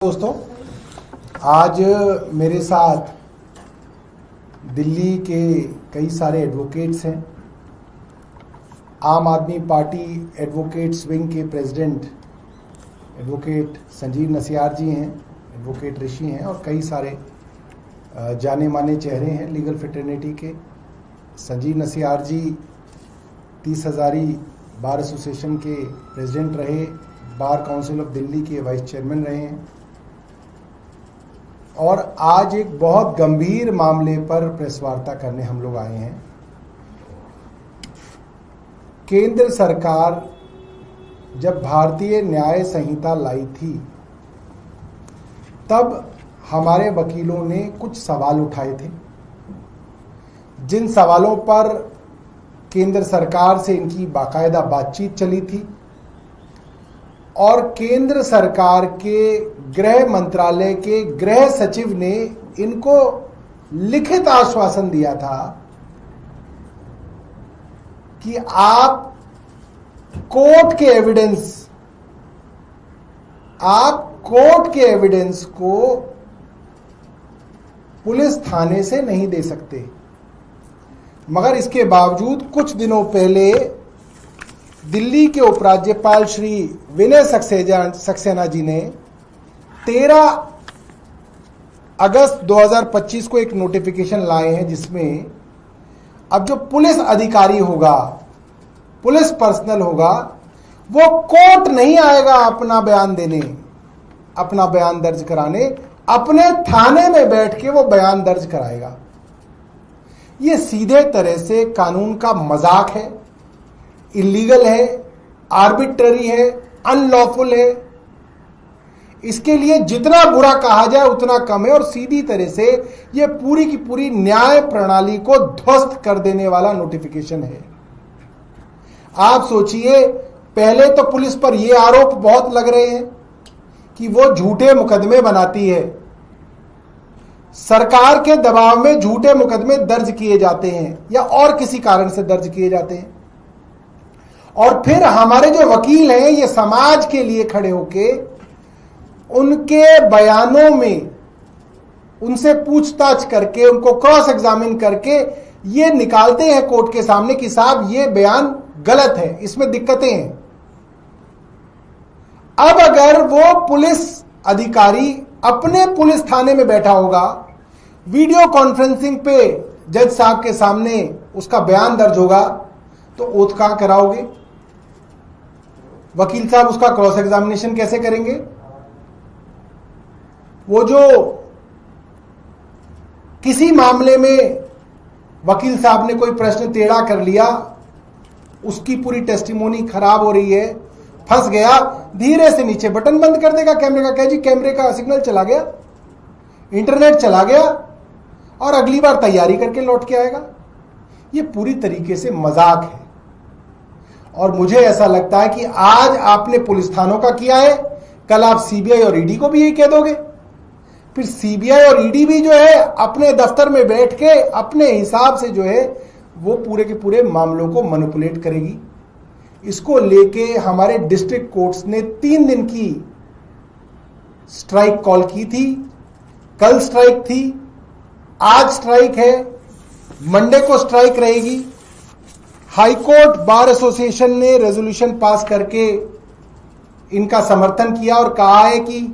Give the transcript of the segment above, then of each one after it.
दोस्तों, आज मेरे साथ दिल्ली के कई सारे एडवोकेट्स हैं। आम आदमी पार्टी एडवोकेट्स विंग के प्रेसिडेंट एडवोकेट संजीव नसियार जी हैं, एडवोकेट ऋषि हैं और कई सारे जाने माने चेहरे हैं लीगल फ्रेटर्निटी के। संजीव नसियार जी 30 हज़ारी बार एसोसिएशन के प्रेसिडेंट रहे, बार काउंसिल ऑफ दिल्ली के वाइस चेयरमैन रहे हैं और आज एक बहुत गंभीर मामले पर प्रेस वार्ता करने हम लोग आए हैं। केंद्र सरकार जब भारतीय न्याय संहिता लाई थी तब हमारे वकीलों ने कुछ सवाल उठाए थे, जिन सवालों पर केंद्र सरकार से इनकी बाकायदा बातचीत चली थी और केंद्र सरकार के गृह मंत्रालय के गृह सचिव ने इनको लिखित आश्वासन दिया था कि आप कोर्ट के एविडेंस को पुलिस थाने से नहीं दे सकते। मगर इसके बावजूद कुछ दिनों पहले दिल्ली के उपराज्यपाल श्री विनय सक्सेना जी ने 13 अगस्त 2025 को एक नोटिफिकेशन लाए हैं, जिसमें अब जो पुलिस अधिकारी होगा, पुलिस पर्सनल होगा, वो कोर्ट नहीं आएगा अपना बयान देने, अपना बयान दर्ज कराने, अपने थाने में बैठ के वो बयान दर्ज कराएगा। ये सीधे तरह से कानून का मजाक है, इलीगल है, आर्बिट्ररी है, अनलॉफुल है। इसके लिए जितना बुरा कहा जाए उतना कम है और सीधी तरह से यह पूरी की पूरी न्याय प्रणाली को ध्वस्त कर देने वाला नोटिफिकेशन है। आप सोचिए, पहले तो पुलिस पर यह आरोप बहुत लग रहे हैं कि वो झूठे मुकदमे बनाती है, सरकार के दबाव में झूठे मुकदमे दर्ज किए जाते हैं या और किसी कारण से दर्ज किए जाते हैं और फिर हमारे जो वकील हैं ये समाज के लिए खड़े होके उनके बयानों में उनसे पूछताछ करके, उनको क्रॉस एग्जामिन करके ये निकालते हैं कोर्ट के सामने कि साहब ये बयान गलत है, इसमें दिक्कतें हैं। अब अगर वो पुलिस अधिकारी अपने पुलिस थाने में बैठा होगा, वीडियो कॉन्फ्रेंसिंग पे जज साहब के सामने उसका बयान दर्ज होगा, तो ओथ कहां कराओगे? वकील साहब उसका क्रॉस एग्जामिनेशन कैसे करेंगे? वो जो किसी मामले में वकील साहब ने कोई प्रश्न टेढ़ा कर लिया, उसकी पूरी टेस्टिमोनी खराब हो रही है, फंस गया, धीरे से नीचे बटन बंद कर देगा कैमरे का, कहे जी कैमरे का सिग्नल चला गया, इंटरनेट चला गया और अगली बार तैयारी करके लौट के आएगा। ये पूरी तरीके से मजाक है और मुझे ऐसा लगता है कि आज आपने पुलिस थानों का किया है, कल आप सीबीआई और ईडी को भी यही कह दोगे। फिर सीबीआई और ईडी भी जो है अपने दफ्तर में बैठ के अपने हिसाब से जो है वो पूरे के पूरे मामलों को मैनिपुलेट करेगी। इसको लेके हमारे डिस्ट्रिक्ट कोर्ट्स ने 3 दिन की स्ट्राइक कॉल की थी। कल स्ट्राइक थी, आज स्ट्राइक है, मंडे को स्ट्राइक रहेगी। हाई कोर्ट बार एसोसिएशन ने रेजोल्यूशन पास करके इनका समर्थन किया और कहा है कि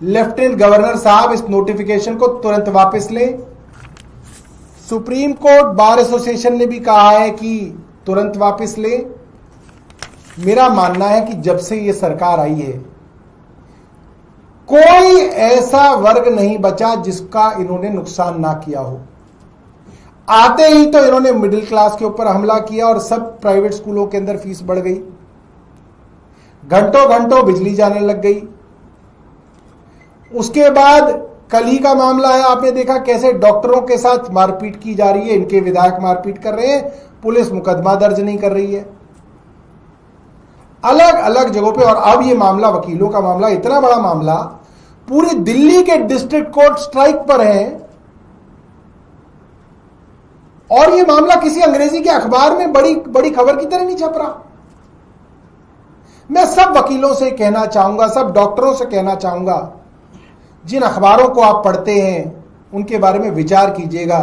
लेफ्टिनेंट गवर्नर साहब इस नोटिफिकेशन को तुरंत वापस लें। सुप्रीम कोर्ट बार एसोसिएशन ने भी कहा है कि तुरंत वापस लें। मेरा मानना है कि जब से ये सरकार आई है कोई ऐसा वर्ग नहीं बचा जिसका इन्होंने नुकसान ना किया हो। आते ही तो इन्होंने मिडिल क्लास के ऊपर हमला किया और सब प्राइवेट स्कूलों के अंदर फीस बढ़ गई, घंटों घंटों बिजली जाने लग गई। उसके बाद कल ही का मामला है, आपने देखा कैसे डॉक्टरों के साथ मारपीट की जा रही है, इनके विधायक मारपीट कर रहे हैं, पुलिस मुकदमा दर्ज नहीं कर रही है, अलग अलग जगहों पे। और अब ये मामला, वकीलों का मामला, इतना बड़ा मामला, पूरी दिल्ली के डिस्ट्रिक्ट कोर्ट स्ट्राइक पर हैं और ये मामला किसी अंग्रेजी के अखबार में बड़ी बड़ी खबर की तरह नहीं छप रहा। मैं सब वकीलों से कहना चाहूंगा, सब डॉक्टरों से कहना चाहूंगा जिन अखबारों को आप पढ़ते हैं उनके बारे में विचार कीजिएगा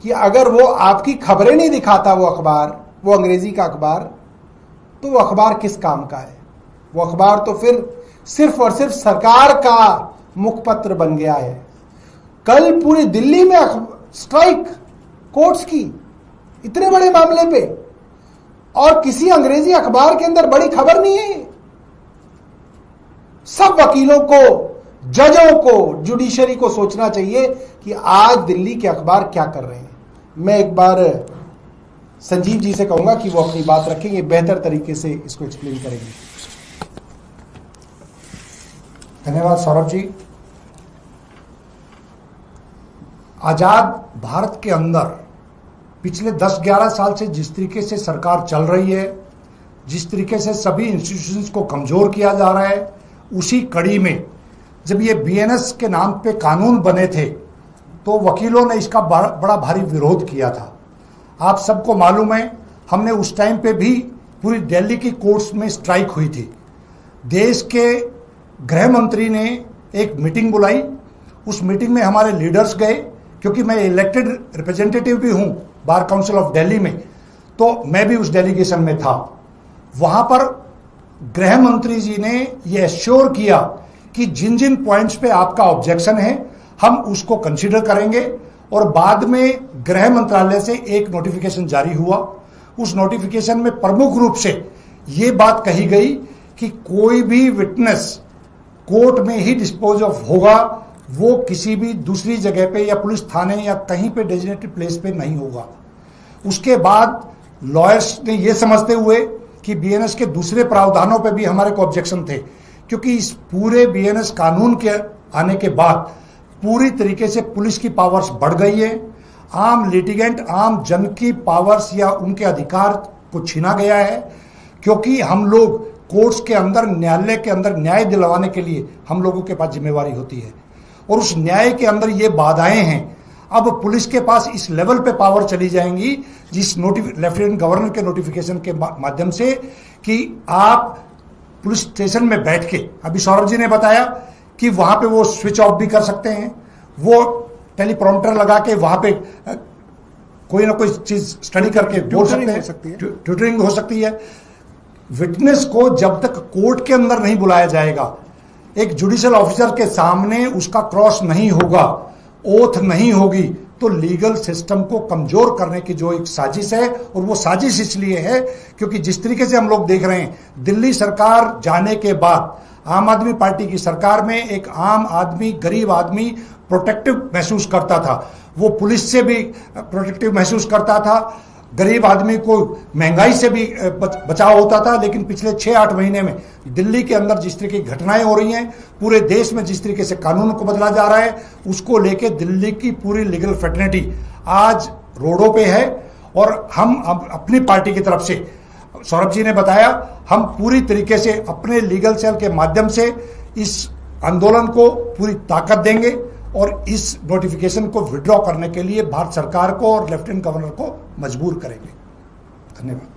कि अगर वो आपकी खबरें नहीं दिखाता, वो अखबार, वो अंग्रेजी का अखबार, तो वो अखबार किस काम का है? वो अखबार तो फिर सिर्फ और सिर्फ सरकार का मुखपत्र बन गया है। कल पूरी दिल्ली में स्ट्राइक कोर्ट्स की, इतने बड़े मामले पे, और किसी अंग्रेजी अखबार के अंदर बड़ी खबर नहीं है। सब वकीलों को, जजों को, जुडिशरी को सोचना चाहिए कि आज दिल्ली के अखबार क्या कर रहे हैं। मैं एक बार संजीव जी से कहूंगा कि वो अपनी बात रखेंगे, बेहतर तरीके से इसको एक्सप्लेन करेंगे। धन्यवाद सौरभ जी। आजाद भारत के अंदर पिछले 10-11 साल से जिस तरीके से सरकार चल रही है, जिस तरीके से सभी इंस्टीट्यूशंस को कमजोर किया जा रहा है, उसी कड़ी में जब ये बीएनएस के नाम पे कानून बने थे तो वकीलों ने इसका बड़ा भारी विरोध किया था। आप सबको मालूम है, हमने उस टाइम पे भी पूरी दिल्ली की कोर्ट्स में स्ट्राइक हुई थी। देश के गृह मंत्री ने एक मीटिंग बुलाई, उस मीटिंग में हमारे लीडर्स गए, क्योंकि मैं इलेक्टेड रिप्रेजेंटेटिव भी हूं बार काउंसिल ऑफ दिल्ली में, तो मैं भी उस डेलीगेशन में था। वहां पर गृह मंत्री जी ने यह एश्योर किया कि जिन जिन पॉइंट्स पे आपका ऑब्जेक्शन है हम उसको कंसीडर करेंगे, और बाद में गृह मंत्रालय से एक नोटिफिकेशन जारी हुआ। उस नोटिफिकेशन में प्रमुख रूप से यह बात कही गई कि कोई भी विटनेस कोर्ट में ही डिस्पोज ऑफ होगा, वो किसी भी दूसरी जगह पे या पुलिस थाने या कहीं पे डेजिग्नेटेड प्लेस पे नहीं होगा। उसके बाद लॉयर्स ने ये समझते हुए कि बीएनएस के दूसरे प्रावधानों पे भी हमारे को ऑब्जेक्शन थे, क्योंकि इस पूरे बीएनएस कानून के आने के बाद पूरी तरीके से पुलिस की पावर्स बढ़ गई है। आम लिटिगेंट, आम जन की पावर्स या उनके अधिकार को छीना गया है, क्योंकि हम लोग कोर्ट्स के अंदर, न्यायालय के अंदर न्याय दिलवाने के लिए हम लोगों के पास जिम्मेवारी होती है, और उस न्याय के अंदर ये बाधाएं हैं। अब पुलिस के पास इस लेवल पे पावर चली जाएंगी, जिस लेफ्टिनेंट गवर्नर के नोटिफिकेशन के माध्यम से, कि आप पुलिस स्टेशन में बैठ के, अभी सौरभ जी ने बताया कि वहां पे वो स्विच ऑफ भी कर सकते हैं, वो टेलीप्रॉम्प्टर लगा के वहां पे कोई ना कोई चीज स्टडी करके बोल सकते हैं, ट्यूटरिंग हो सकती है। विटनेस को जब तक कोर्ट के अंदर नहीं बुलाया जाएगा, एक जुडिशियल ऑफिसर के सामने उसका क्रॉस नहीं होगा, ओथ नहीं होगी, तो लीगल सिस्टम को कमजोर करने की जो एक साजिश है, और वो साजिश इसलिए है क्योंकि जिस तरीके से हम लोग देख रहे हैं, दिल्ली सरकार जाने के बाद आम आदमी पार्टी की सरकार में एक आम आदमी, गरीब आदमी प्रोटेक्टिव महसूस करता था, वो पुलिस से भी प्रोटेक्टिव महसूस करता था, गरीब आदमी को महंगाई से भी बचाव होता था। लेकिन पिछले 6-8 महीने में दिल्ली के अंदर जिस तरीके की घटनाएं हो रही हैं, पूरे देश में जिस तरीके से कानून को बदला जा रहा है, उसको लेके दिल्ली की पूरी लीगल फ्रेटर्निटी आज रोडों पे है। और हम अपनी पार्टी की तरफ से, सौरभ जी ने बताया, हम पूरी तरीके से अपने लीगल सेल के माध्यम से इस आंदोलन को पूरी ताकत देंगे और इस नोटिफिकेशन को विड्रॉ करने के लिए भारत सरकार को और लेफ्टिनेंट गवर्नर को मजबूर करेंगे। धन्यवाद।